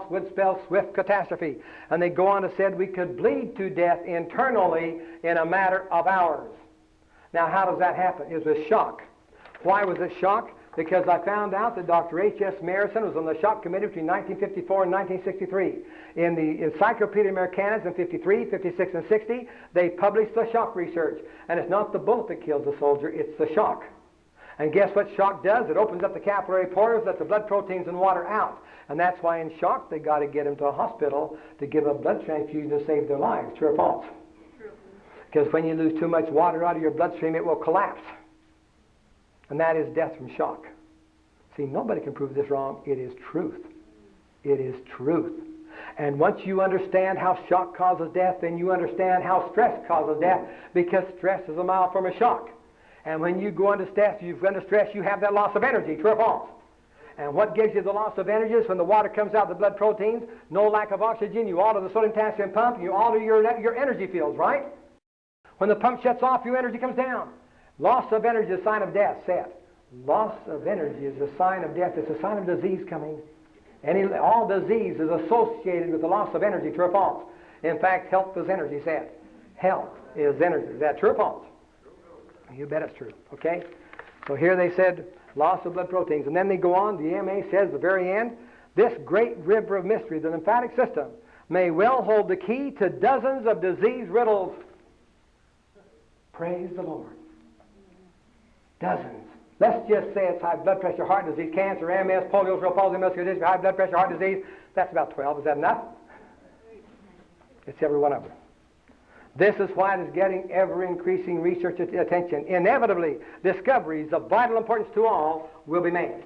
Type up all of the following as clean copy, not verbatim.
would spell swift catastrophe. And they go on to say we could bleed to death internally in a matter of hours. Now, how does that happen? It was shock. Why was it shock? Because I found out that Dr. H.S. Marison was on the shock committee between 1954 and 1963. In the Encyclopedia Americana in 53, 56, and 60, they published the shock research. And it's not the bullet that kills the soldier, it's the shock. And guess what shock does? It opens up the capillary pores, lets the blood proteins and water out. And that's why in shock they got to get them to a hospital to give a blood transfusion to save their lives. True or false? True. Because when you lose too much water out of your bloodstream, it will collapse. And that is death from shock. See, nobody can prove this wrong. It is truth. It is truth. And once you understand how shock causes death, then you understand how stress causes death, because stress is a mild form of shock. And when you go under stress, you have that loss of energy. True or false? And what gives you the loss of energy is when the water comes out of the blood proteins, no lack of oxygen, you alter the sodium potassium pump, you alter your energy fields, right? When the pump shuts off, your energy comes down. Loss of energy is a sign of death. Say it. Loss of energy is a sign of death. It's a sign of disease coming. All disease is associated with the loss of energy. True or false? In fact, health is energy. Say it. Health is energy. Is that true or false? You bet it's true. Okay? So here they said loss of blood proteins. And then they go on. The EMA says at the very end, this great river of mystery, the lymphatic system, may well hold the key to dozens of disease riddles. Praise the Lord. Dozens. Let's just say it's high blood pressure, heart disease, cancer, MS, polio, cerebral palsy, muscular dystrophy, high blood pressure, heart disease. That's about 12. Is that enough? It's every one of them. This is why it is getting ever-increasing research attention. Inevitably, discoveries of vital importance to all will be made.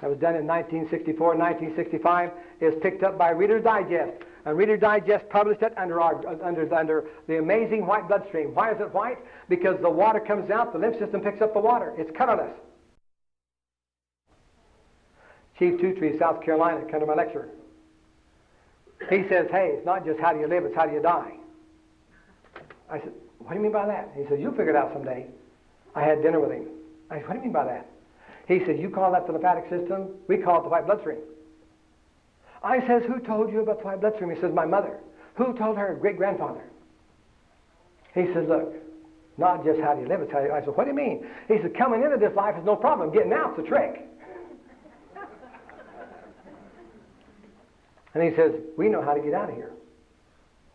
That was done in 1964 and 1965. It was picked up by Reader's Digest. And Reader's Digest published it under the amazing white bloodstream. Why is it white? Because the water comes out, the lymph system picks up the water. It's colorless. Chief Tutri, South Carolina, came to my lecture. He says, hey, it's not just how do you live, it's how do you die. I said, what do you mean by that? He said, you'll figure it out someday. I had dinner with him. I said, what do you mean by that? He said, you call that the lymphatic system? We call it the white bloodstream. I says, who told you about the white bloodstream? He says, my mother. Who told her? Great-grandfather. He says, look, not just how do you live, it's how you... I said, what do you mean? He said, coming into this life is no problem. Getting out's the trick. And he says, we know how to get out of here.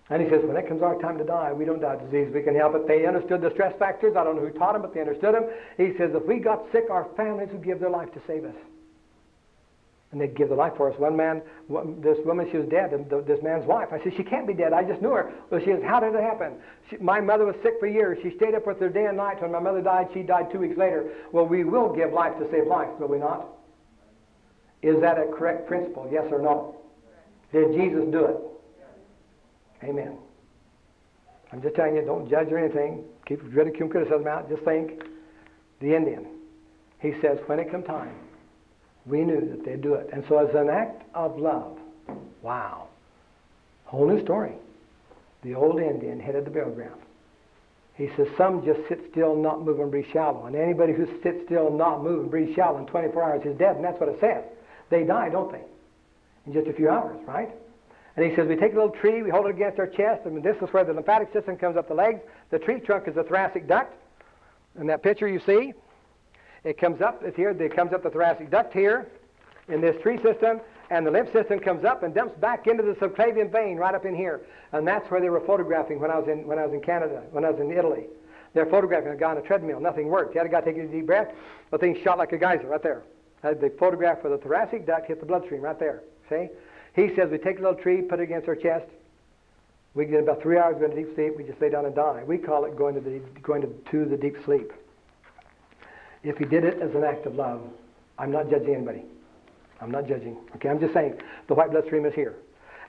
And he says, when it comes our time to die, we don't die of disease. We can help it. They understood the stress factors. I don't know who taught them, but they understood them. He says, if we got sick, our families would give their life to save us. And they'd give their life for us. One man, this woman, she was dead, and this man's wife. I said, she can't be dead. I just knew her. Well, she says, how did it happen? My mother was sick for years. She stayed up with her day and night. When my mother died, she died 2 weeks later. Well, we will give life to save life, will we not? Is that a correct principle, yes or no? Did Jesus do it? Amen. I'm just telling you, don't judge or anything. Keep ridicule and criticism out. Just think. The Indian. He says, when it come time, we knew that they'd do it. And so as an act of love, wow. Whole new story. The old Indian headed the burial ground. He says, some just sit still, not move, and breathe shallow. And anybody who sits still, not move, and breathe shallow in 24 hours is dead. And that's what it says. They die, don't they? In just a few hours, right? And he says, we take a little tree, we hold it against our chest, and this is where the lymphatic system comes up the legs. The tree trunk is the thoracic duct. In that picture you see, it comes up, it's here, it comes up the thoracic duct here in this tree system, and the lymph system comes up and dumps back into the subclavian vein right up in here. And that's where they were photographing when I was in Canada, when I was in Italy. They're photographing a guy on a treadmill, nothing worked. He had a guy taking a deep breath, the thing shot like a geyser right there. They photographed where the thoracic duct hit the bloodstream right there. See? He says we take a little tree, put it against our chest. We get about 3 hours, go into deep sleep. We just lay down and die. We call it going to the deep sleep. If he did it as an act of love, I'm not judging anybody. I'm not judging. Okay, I'm just saying the white bloodstream is here,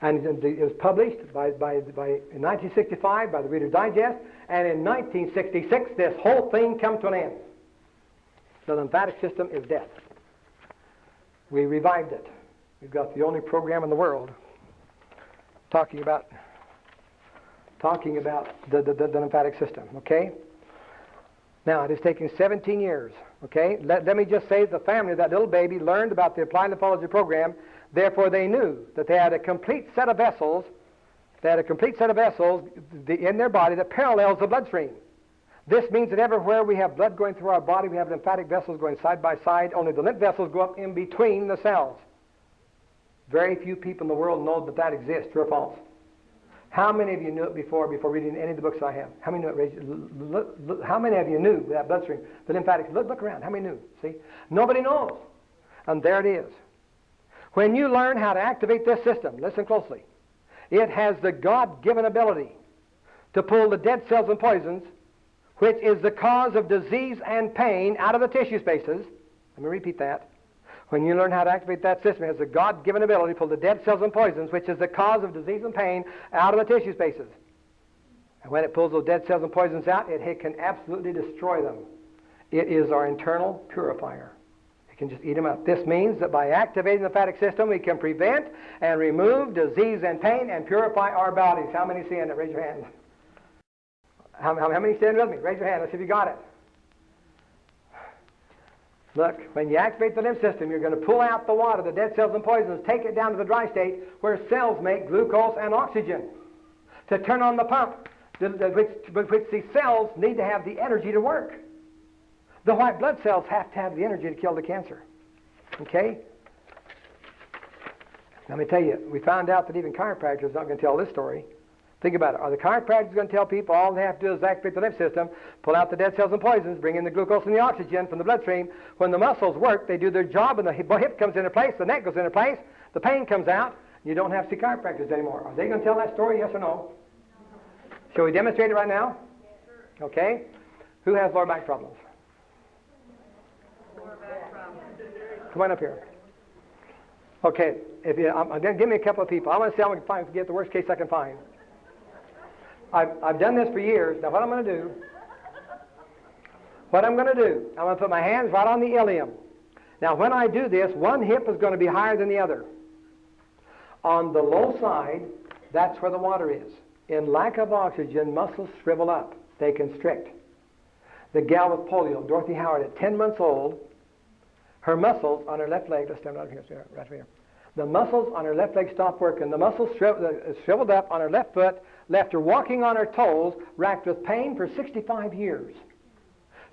and it was published in 1965 by the Reader's Digest, and in 1966 this whole thing come to an end. The lymphatic system is dead. We revived it. We've got the only program in the world talking about the lymphatic system, okay? Now, it has taken 17 years, okay? Let me just say the family of that little baby learned about the applied lymphology program Therefore they knew that they had a complete set of vessels. They had a complete set of vessels in their body that parallels the bloodstream. This means that everywhere we have blood going through our body, we have lymphatic vessels going side by side. Only the lymph vessels go up in between the cells. Very few people in the world know that that exists. True or false? How many of you knew it before reading any of the books I have? How many knew it? How many of you knew that bloodstream, the lymphatic? Look around. How many knew? See? Nobody knows. And there it is. When you learn how to activate this system, listen closely, it has the God-given ability to pull the dead cells and poisons, which is the cause of disease and pain, out of the tissue spaces. Let me repeat that. When you learn how to activate that system, it has the God-given ability to pull the dead cells and poisons, which is the cause of disease and pain, out of the tissue spaces. And when it pulls those dead cells and poisons out, it can absolutely destroy them. It is our internal purifier. It can just eat them up. This means that by activating the lymphatic system, we can prevent and remove disease and pain and purify our bodies. How many see it? Raise your hand. How many stand with me? Raise your hand. Let's see if you got it. Look, when you activate the lymph system, you're going to pull out the water, the dead cells and poisons, take it down to the dry state where cells make glucose and oxygen to turn on the pump, which the cells need to have the energy to work. The white blood cells have to have the energy to kill the cancer. Okay? Let me tell you, we found out that even chiropractors are not going to tell this story. Think about it. Are the chiropractors going to tell people all they have to do is activate the lymph system, pull out the dead cells and poisons, bring in the glucose and the oxygen from the bloodstream? When the muscles work, they do their job, and the hip comes into place, the neck goes into place, the pain comes out. You don't have to see chiropractors anymore. Are they going to tell that story, yes or no? Shall we demonstrate it right now? Okay. Who has lower back problems? Come on up here. Okay. Give me a couple of people. I want to see how I can get the worst case I can find. I've done this for years. Now what I'm going to do, I'm going to put my hands right on the ilium. Now when I do this, one hip is going to be higher than the other. On the low side, that's where the water is. In lack of oxygen, muscles shrivel up. They constrict. The gal with polio, Dorothy Howard, at 10 months old, her muscles on her left leg, let's stand right here, right here. The muscles on her left leg stopped working. The muscles shriveled up on her left foot, left her walking on her toes, racked with pain for 65 years.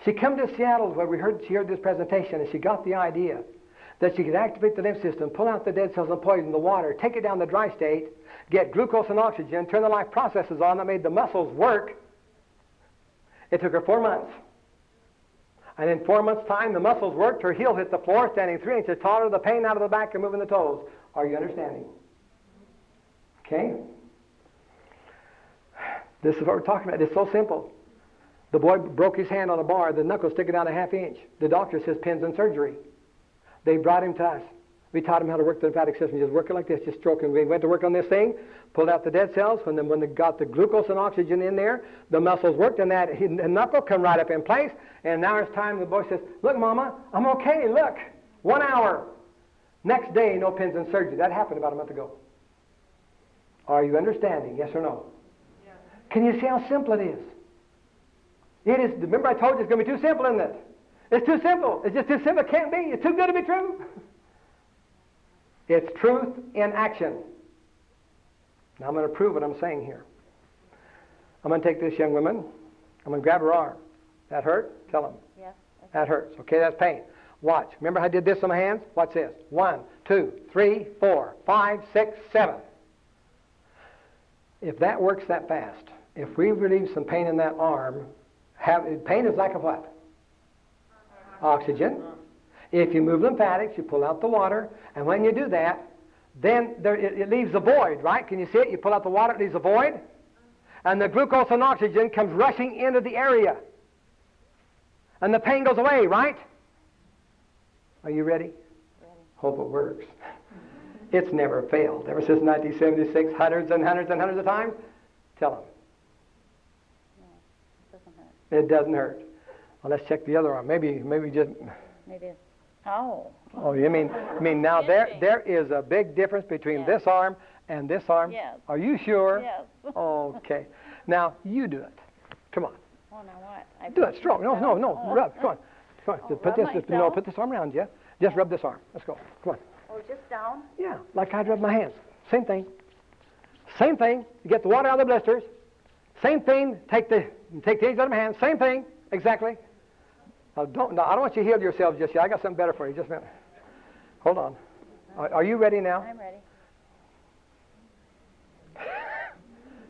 She come to Seattle where she heard this presentation, and she got the idea that she could activate the lymph system, pull out the dead cells and poison the water, take it down the dry state, get glucose and oxygen, turn the life processes on that made the muscles work. It took her 4 months. And in 4 months' time, the muscles worked, her heel hit the floor, standing 3 inches taller, the pain out of the back and moving the toes. Are you understanding? Okay? This is what we're talking about. It's so simple. The boy broke his hand on a bar, the knuckle sticking out a half inch. The doctor says pins and surgery. They brought him to us. We taught him how to work the lymphatic system. Just work it like this, just stroking. We went to work on this thing, pulled out the dead cells. When they got the glucose and oxygen in there, the muscles worked, and that knuckle come right up in place. And now it's time. The boy says, "Look, Mama, I'm okay. Look, 1 hour." Next day, no pins and surgery. That happened about a month ago. Are you understanding? Yes or no? Yes. Can you see how simple it is? It is. Remember, I told you it's going to be too simple, isn't it? It's too simple. It's just too simple. It can't be. It's too good to be true. It's truth in action. Now I'm going to prove what I'm saying here. I'm going to take this young woman. I'm going to grab her arm. That hurt? Tell them. Yes. That hurts. Okay, that's pain. Watch. Remember I did this on my hands? Watch this. 1, 2, 3, 4, 5, 6, 7. If that works that fast, if we relieve some pain in that arm, pain is lack of what? Oxygen. If you move lymphatics, you pull out the water, and when you do that, then it leaves a void, right? Can you see it? You pull out the water, it leaves a void, and the glucose and oxygen comes rushing into the area. And the pain goes away, right? Are you ready? Ready. Hope it works. It's never failed. Ever since 1976, hundreds and hundreds and hundreds of times. Tell them. No, it doesn't hurt. It doesn't hurt. Well, let's check the other arm. Maybe just... Maybe. Oh. Oh, you mean now there is a big difference between Yes. this arm and this arm? Yes. Are you sure? Yes. Okay. Now, you do it. Come on. Oh, now what? Do it strong. No. Oh. Rub. Come on. Come on. Oh, Put rub this myself? arm around you. Just rub this arm. Let's go. Come on. Oh, just down? Yeah, like I'd rub my hands. Same thing. Same thing. You get the water out of the blisters. Same thing. Take the eggs out of my hands. Same thing. Exactly. Now, I don't want you to heal yourselves just yet. I got something better for you. Just a minute. Hold on. Are you ready now? I'm ready.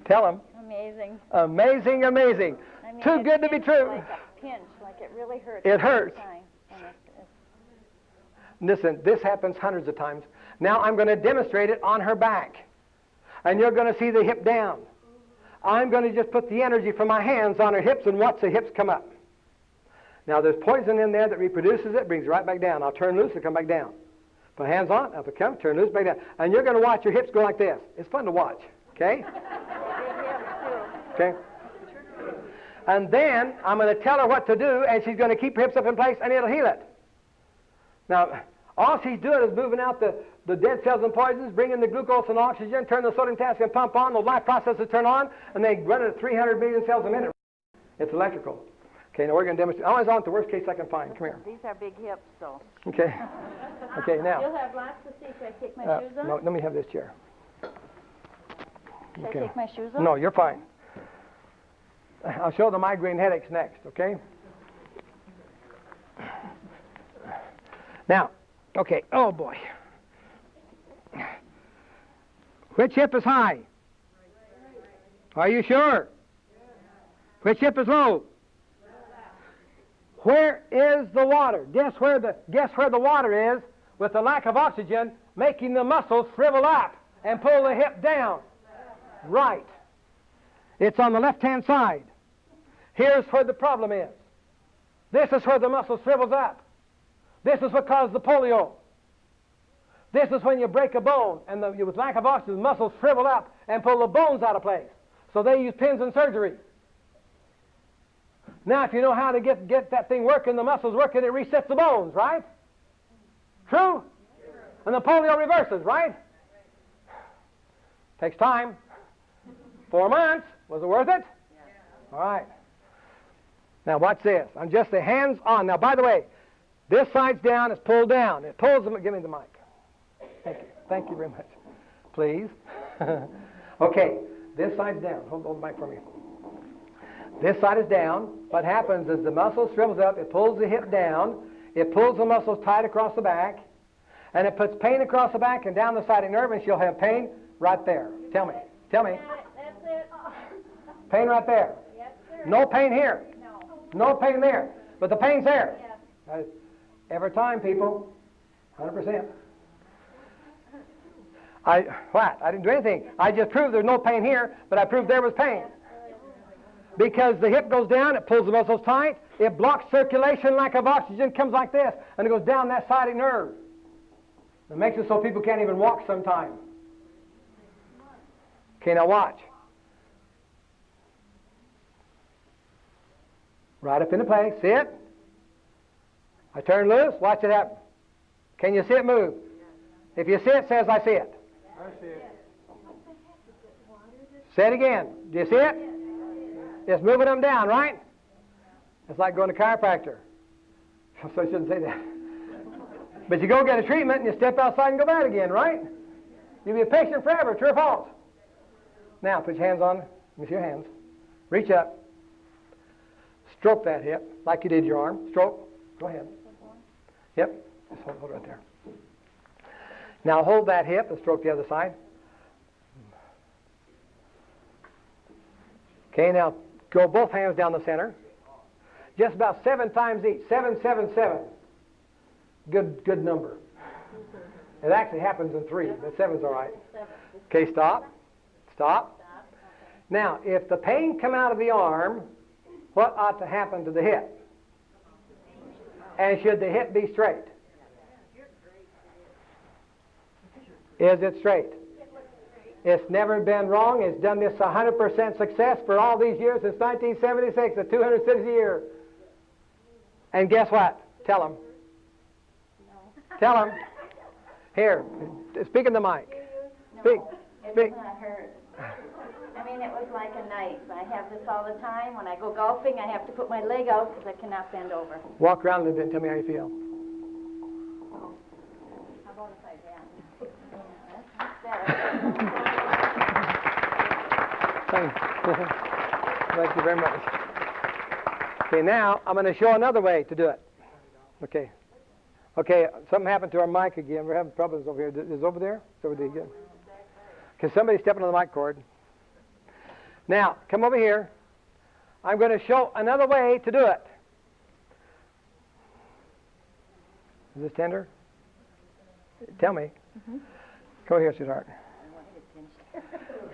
Tell them. Amazing. Amazing, amazing. I mean, Too good to be true. Like a pinch, like it really hurts. It hurts. Every time. And Listen, this happens hundreds of times. Now I'm going to demonstrate it on her back. And you're going to see the hip down. I'm going to just put the energy from my hands on her hips and watch the hips come up. Now there's poison in there that reproduces it, brings it right back down. I'll turn loose and come back down. Put hands on, up it comes, turn loose, back down. And you're going to watch your hips go like this. It's fun to watch, okay? Okay? And then I'm going to tell her what to do, and she's going to keep her hips up in place, and it'll heal it. Now, all she's doing is moving out the dead cells and poisons, bringing the glucose and oxygen, turn the sodium potassium pump on, those life processes turn on, and they run it at 300 million cells a minute. It's electrical. Okay, now we're going to demonstrate. I always want the worst case I can find. Come here. these are big hips, so. Okay. Okay, now. You'll have lots to see. Should I take my shoes off? No, let me have this chair. Should I take my shoes off? No, you're fine. I'll show the migraine headaches next, okay? Now, okay, oh boy. Which hip is high? Are you sure? Which hip is low? Where is the water? Guess where the water is with the lack of oxygen, making the muscles shrivel up and pull the hip down? Right. It's on the left-hand side. Here's where the problem is. This is where the muscle shrivels up. This is what caused the polio. This is when you break a bone and with lack of oxygen, the muscles shrivel up and pull the bones out of place. So they use pins in surgery. Now, if you know how to get that thing working, the muscles working, it resets the bones, right? True? And the polio reverses, right? Takes time. 4 months. Was it worth it? All right. Now watch this. I'm just the hands on. Now, by the way, this side's down. It's pulled down. It pulls them. Give me the mic. Thank you. Thank you very much. Please. Okay. This side's down. Hold the mic for me. This side is down. What happens is the muscle shrivels up. It pulls the hip down. It pulls the muscles tight across the back. And it puts pain across the back and down the sciatic nerve, and she'll have pain right there. Tell me. Tell me. That's it. Pain right there. Yes, sir. No pain here. No. No pain there. But the pain's there. Yes. Every time, people. 100%. What? I didn't do anything. I just proved there's no pain here, but I proved there was pain. Because the hip goes down, it pulls the muscles tight, it blocks circulation, lack of oxygen comes like this, and it goes down that sciatic nerve. It makes it so people can't even walk sometimes. Okay, now watch. Right up into place. See it? I turn loose. Watch it happen. Can you see it move? If you see it, says I see it. I see it. Say it again. Do you see it? It's moving them down, right? It's like going to chiropractor. So I shouldn't say that. But you go get a treatment and you step outside and go back again, right? You'll be a patient forever, true or false? Now, put your hands on. Let me see your hands. Reach up. Stroke that hip like you did your arm. Stroke. Go ahead. Yep. Just hold it right there. Now hold that hip and stroke the other side. Okay, now go both hands down the center. Just about 7 times each. 7, 7, 7. Good number. It actually happens in 3, but 7's all right. Okay, stop. Stop. Now, if the pain come out of the arm, what ought to happen to the hip? And should the hip be straight? Is it straight? It's never been wrong. It's done this 100% success for all these years since 1976, at 200 cities a year. And guess what? Tell them. Tell them. Here, speak in the mic. Speak. Speak. It was not hurt. I mean, it was like a knife. I have this all the time. When I go golfing, I have to put my leg out because I cannot bend over. Walk around a little bit and tell me how you feel. How about if I ran? Thank you very much. Okay, now I'm going to show another way to do it. Okay. Okay, something happened to our mic again. We're having problems over here. Is it over there? It's over there again. Okay, somebody's stepping on the mic cord. Now, come over here. I'm going to show another way to do it. Is this tender? Tell me. Mm-hmm. Come over here, sweetheart.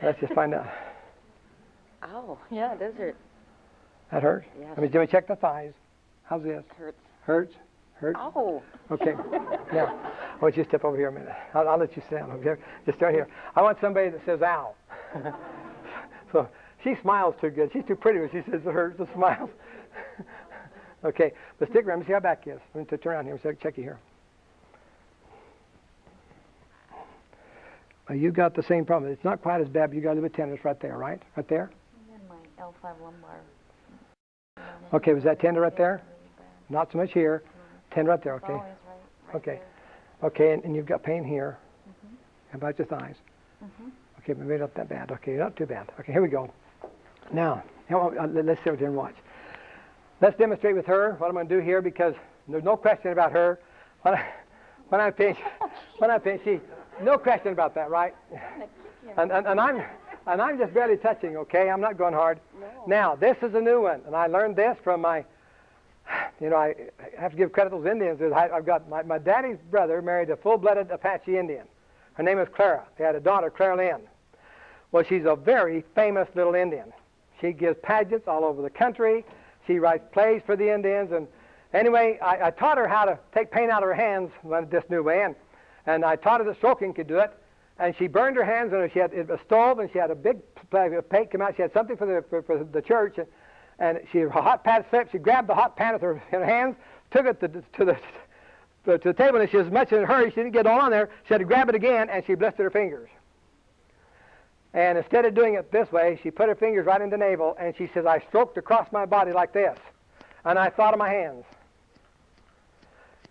Let's just find out. Oh, yeah, it does hurt. That hurts? Yes. Let me check the thighs. How's this? Hurts. Hurts? Hurts? Oh. Okay. Now, I want you to step over here a minute. I'll let you sit down over here. Just start here. I want somebody that says, ow. So she smiles too good. She's too pretty when she says it hurts. The smiles. Okay. But stick around. Let me see how back is. Let me turn around here. Check you here. You got the same problem. It's not quite as bad, but you got a little bit tenderness right there, right? Right there? And my L5 lumbar. Okay, was that tender right there? Not so much here. Tender right there, okay. Always right Okay. there. Okay, and you've got pain here. Mm-hmm. How about your thighs? Mm-hmm. Okay, maybe not that bad. Okay, not too bad. Okay, here we go. Now, let's sit over here and watch. Let's demonstrate with her what I'm going to do here, because there's no question about her. When I pinch, she, no question about that, right? And I'm just barely touching, okay? I'm not going hard. No. Now, this is a new one, and I learned this from my, I have to give credit to those Indians. I've got my daddy's brother married a full-blooded Apache Indian. Her name was Clara. They had a daughter, Clara Lynn. Well, she's a very famous little Indian. She gives pageants all over the country. She writes plays for the Indians. And anyway, I taught her how to take paint out of her hands this new way. And I taught her that stroking could do it. And she burned her hands, and she had a stove, and she had a big paint come out. She had something for the church. And her hot pan slipped. She grabbed the hot pan with her hands, took it to the table, and she was much in a hurry. She didn't get all on there. She had to grab it again, and she blistered her fingers. And instead of doing it this way, she put her fingers right in the navel, and she says, I stroked across my body like this. And I thought of my hands.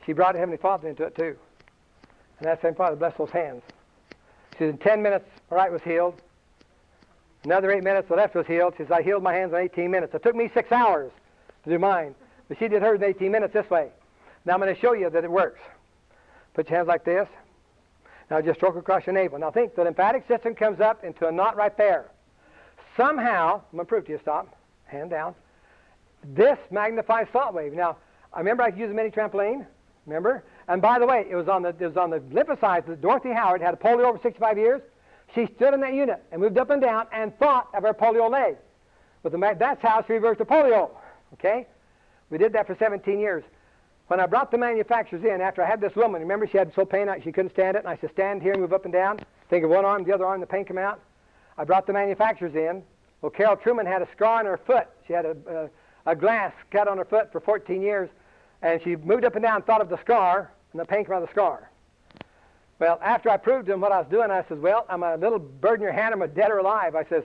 She brought Heavenly Father into it, too. And that same Father blessed those hands. She said, in 10 minutes, the right was healed. Another 8 minutes, the left was healed. She says, I healed my hands in 18 minutes. It took me 6 hours to do mine. But she did hers in 18 minutes this way. Now I'm going to show you that it works. Put your hands like this. Now just stroke across your navel. Now think, the lymphatic system comes up into a knot right there. Somehow, I'm going to prove to you, stop, hand down. This magnifies thought wave. Now, I remember I could use a mini trampoline, remember? And by the way, it was on the lymphocytes that Dorothy Howard had a polio over 65 years. She stood in that unit and moved up and down and thought of her polio leg. That's how she reversed the polio, okay? We did that for 17 years. When I brought the manufacturers in, after I had this woman, remember she had so pain she couldn't stand it, and I said, stand here, move up and down. Think of one arm, the other arm, the pain come out. I brought the manufacturers in. Well, Carol Truman had a scar on her foot. She had a glass cut on her foot for 14 years, and she moved up and down, thought of the scar, and the pain came out of the scar. Well, after I proved to them what I was doing, I said, well, I'm a little bird in your hand, I'm a dead or alive. I says,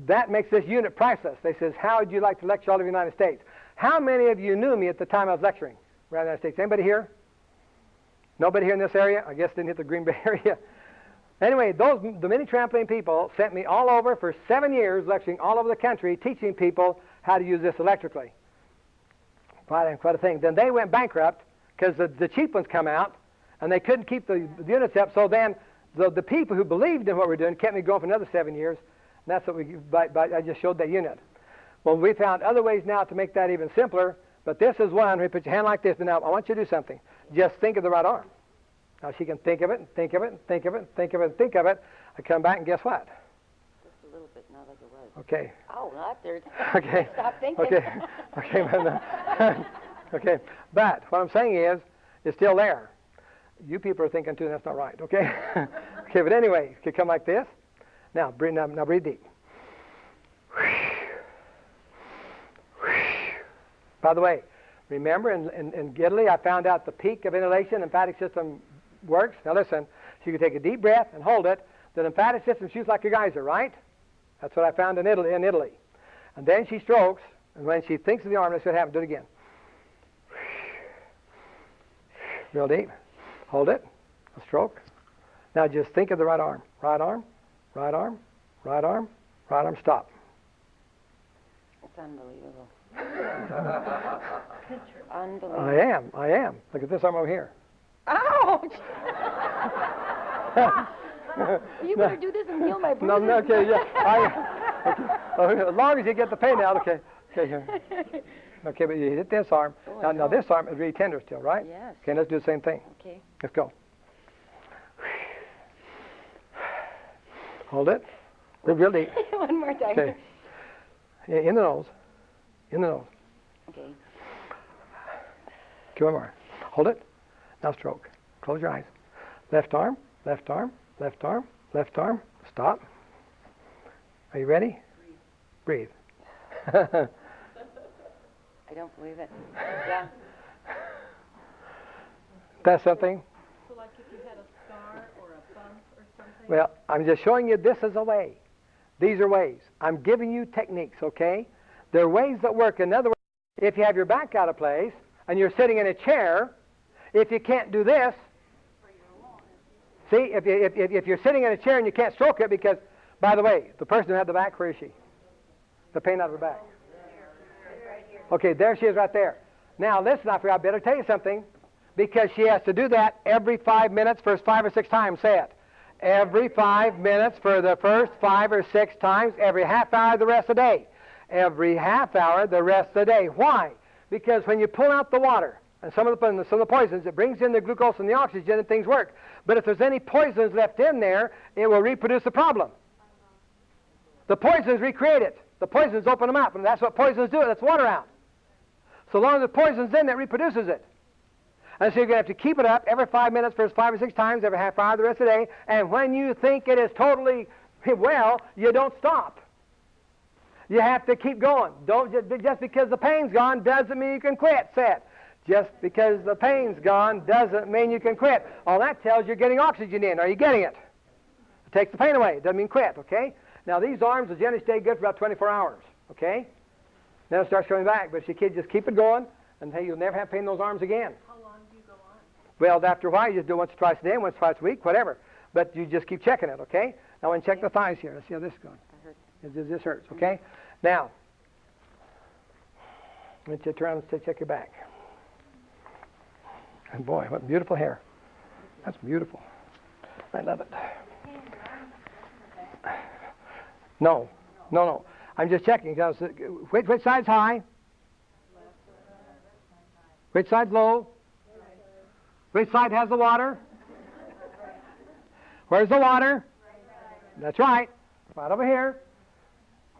that makes this unit priceless. They says, how would you like to lecture all over the United States? How many of you knew me at the time I was lecturing around the United States? Anybody here? Nobody here in this area? I guess didn't hit the Green Bay area. Anyway, the mini trampoline people sent me all over for 7 years, lecturing all over the country, teaching people how to use this electrically. Quite a thing. Then they went bankrupt because the cheap ones come out, and they couldn't keep the units up. So then the people who believed in what we're doing kept me going for another 7 years. And that's what I just showed that unit. Well, we found other ways now to make that even simpler, but this is one. We put your hand like this, and now I want you to do something. Just think of the right arm. Now she can think of it, and think of it, and think of it, and think of it, and think of it. I come back, and guess what? Just a little bit, not like it was. Okay. Oh, not there. Okay. Stop thinking. Okay. Okay. Okay. But what I'm saying is, it's still there. You people are thinking too, and that's not right. Okay. Okay. But anyway, you could come like this. Now breathe. Now breathe deep. By the way, remember in Italy, I found out the peak of inhalation, lymphatic system works. Now listen, so you can take a deep breath and hold it. The lymphatic system shoots like a geyser, right? That's what I found in Italy. And then she strokes, and when she thinks of the arm, that's what happens. Do it again. Real deep. Hold it. A stroke. Now just think of the right arm. Right arm, right arm, right arm, Right arm, stop. It's unbelievable. Unbelievable. I am. Look at this arm over here. Ouch! You better do this and heal my bruises. No, okay, yeah. Okay, as long as you get the pain out, okay. Okay, here. Okay, but you hit this arm. Oh, Now this arm is really tender still, right? Yes. Okay, let's do the same thing. Okay. Let's go. Hold it. Real deep. One more time. Okay. Yeah, in the nose. In the nose. Okay. Okay, one more. Hold it. Now stroke. Close your eyes. Left arm, left arm, left arm, left arm. Stop. Are you ready? Breathe. I don't believe it. Yeah. That's something. So like if you had a scar or a bump or something? Well, I'm just showing you this is a way. These are ways. I'm giving you techniques, okay? There are ways that work. In other words, if you have your back out of place and you're sitting in a chair, if you can't do this, see, if you're sitting in a chair and you can't stroke it because, by the way, the person who had the back, where is she? The pain out of her back. Okay, there she is right there. Now, listen, I better tell you something, because she has to do that every 5 minutes, first 5 or 6 times. Say it. Every 5 minutes for the first 5 or 6 times, every half hour the rest of the day. Every half hour the rest of the day. Why? Because when you pull out the water and some of the poisons, it brings in the glucose and the oxygen and things work. But if there's any poisons left in there, it will reproduce the problem. The poisons recreate it. The poisons open them up, and that's what poisons do. That's water out. So long as the poison's in, it reproduces it. And so you're going to have to keep it up every 5 minutes, first 5 or 6 times, every half hour the rest of the day. And when you think it is totally well, you don't stop. You have to keep going. Don't just because the pain's gone doesn't mean you can quit. Say it. Just because the pain's gone doesn't mean you can quit. All that tells you're getting oxygen in. Are you getting it? It takes the pain away. It doesn't mean quit, okay? Now, these arms will generally stay good for about 24 hours, okay? Then it starts coming back. But if you kid, just keep it going, and hey, you'll never have pain in those arms again. How long do you go on? Well, after a while, you just do it once or twice a day, once or twice a week, whatever. But you just keep checking it, okay? Now, and check the thighs here. Let's see how this is going. This hurts, okay? Now, let you turn around and check your back. And boy, what beautiful hair. That's beautiful. I love it. No. I'm just checking. Which side's high? Which side's low? Which side has the water? Where's the water? That's right. Right over here.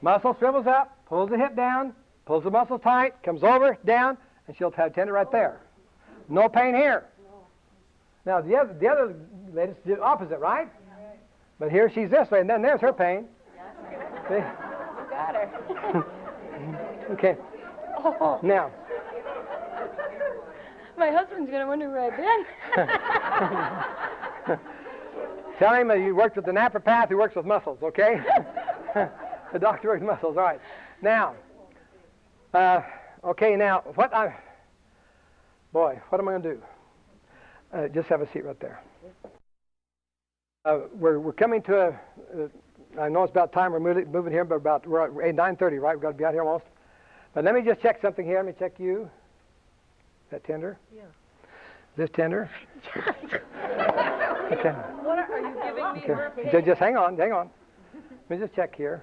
Muscle swivels up, pulls the hip down, pulls the muscle tight, comes over, down, and she'll have tender right there. No pain here. Now, the other lady's the opposite, right? But here she's this way, and then there's her pain. See? Got her. Okay. Oh, Now, my husband's going to wonder where I've been. tell him that you worked with the naturopath who works with muscles, okay? The doctor works with muscles, all right. Now, okay, now, what am I going to do? Just have a seat right there. We're coming to I know it's about time we're moving here, but we're at 9:30, right? We've got to be out here almost. But let me just check something here. Let me check you. Is that tender? Yeah. Is this tender? Okay. What are you giving me? Okay. Just hang on. Let me just check here.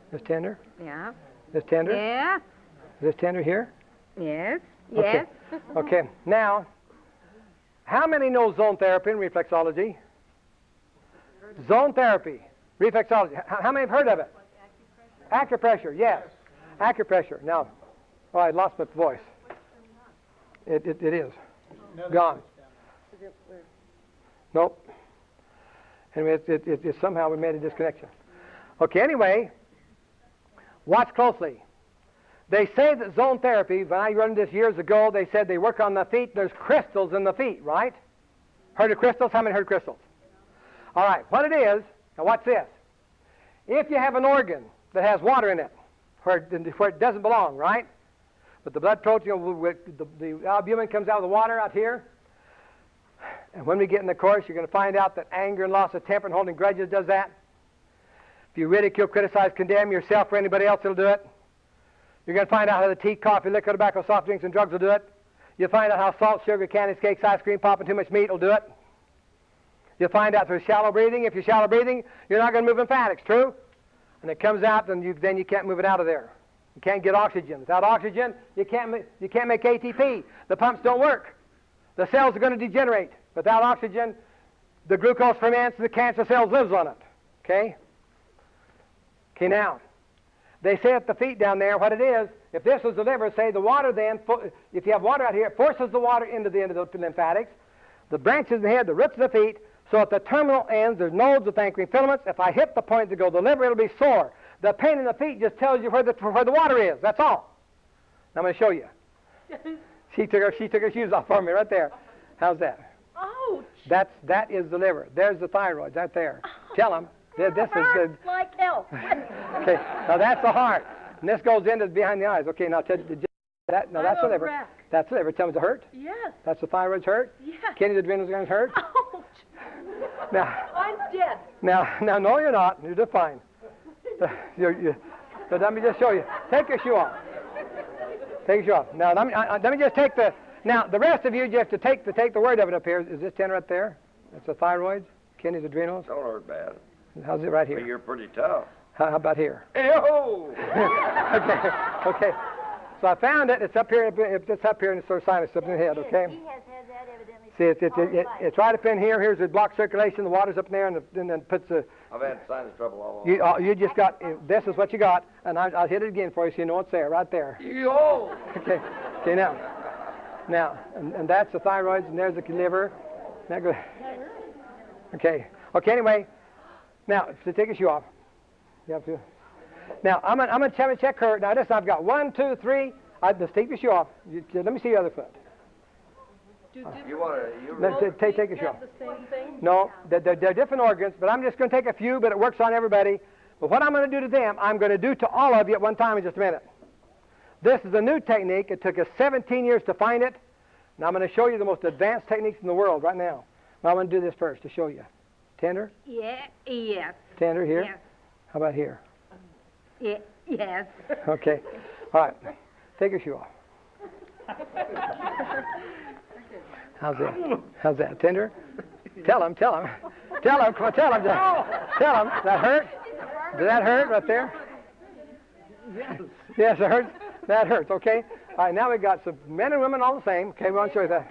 Is this tender? Yeah. Is this tender? Yeah. Is this tender here? Yes. Okay. Yes. Okay. Now, how many know zone therapy and reflexology? Zone therapy, reflexology. How many have heard of it? Acupressure, yes. Acupressure. Now, oh, I lost my voice. It is. Gone. Nope. Anyway, it somehow we made a disconnection. Okay, anyway, watch closely. They say that zone therapy, when I learned this years ago, they said they work on the feet. There's crystals in the feet, right? Heard of crystals? How many heard of crystals? All right, what it is, now watch this. If you have an organ that has water in it, where it doesn't belong, right? But the blood protein, the albumin comes out of the water out here. And when we get in the course, you're going to find out that anger and loss of temper and holding grudges does that. If you ridicule, criticize, condemn yourself or anybody else, it'll do it. You're going to find out how the tea, coffee, liquor, tobacco, soft drinks, and drugs will do it. You'll find out how salt, sugar, candies, cakes, ice cream, pop, and too much meat will do it. You'll find out through shallow breathing. If you're shallow breathing, you're not going to move lymphatics, true? And it comes out, then you can't move it out of there. You can't get oxygen. Without oxygen, you can't make ATP. The pumps don't work. The cells are going to degenerate. Without oxygen, the glucose ferments, the cancer cells lives on it. Okay? Okay, now, they say at the feet down there what it is. If this was the liver, say the water then, if you have water out here, it forces the water into the end of the lymphatics. The branches in the head, the roots of the feet, so at the terminal ends, there's nodes of pancreas filaments. If I hit the point to go to the liver, it'll be sore. The pain in the feet just tells you where the water is. That's all. Now I'm going to show you. She took her shoes off for me right there. How's that? Ouch! That is the liver. There's the thyroid right there. Tell them. This is the. Like hell. Okay. Now that's the heart, and this goes into behind the eyes. Okay. Now that's the liver. Wreck. That's the liver. Tell me, does it hurt? Yes. That's the thyroid's hurt. Yes. Kidneys, adrenals, glands hurt. Ouch! Now. I'm dead. Now, no, you're not. You're just fine. So let me just show you. Take your shoe off. Take your shoe off. Now, let me just take the. Now, the rest of you, you have to take the word of it up here. Is this 10 right there? That's the thyroid, kidneys, adrenals. Don't hurt bad. How's it right But here? you're pretty tough. How about here? Hey-ho! Okay. So I found it. It's up here. It's up here in the sort of sinus up in the head. Okay. He has had that evidently. See, it's right up in here. Here's the blocked circulation. The water's up in there, and then puts the. I've had sinus trouble all along. You just got. This is what you got, and I'll hit it again for you so you know it's there, right there. Yo! Okay. Okay. Now, and that's the thyroids, and there's the liver. Now go. Okay. Okay. Anyway, now to take your shoe off. You have to. Now I'm gonna check her. Now this I've got 1, 2, 3. Just take your shoe off. Let me see your other foot. You want to? Let's take your shoe off. Have the same thing? No, they're different organs, but I'm just going to take a few, but it works on everybody. But what I'm going to do to them, I'm going to do to all of you at one time in just a minute. This is a new technique. It took us 17 years to find it, and I'm going to show you the most advanced techniques in the world right now. But I'm going to do this first to show you. Tender? Yeah, yes. Tender here? Yes. How about here? Yes. Okay. All right. Take your shoe off. How's that? How's that? Tender? Tell them. Come on, tell them. Tell them. That hurt? Did that hurt right there? Yes, it hurts. That hurts, okay? All right, now we got some men and women all the same. Okay, we want to show you that.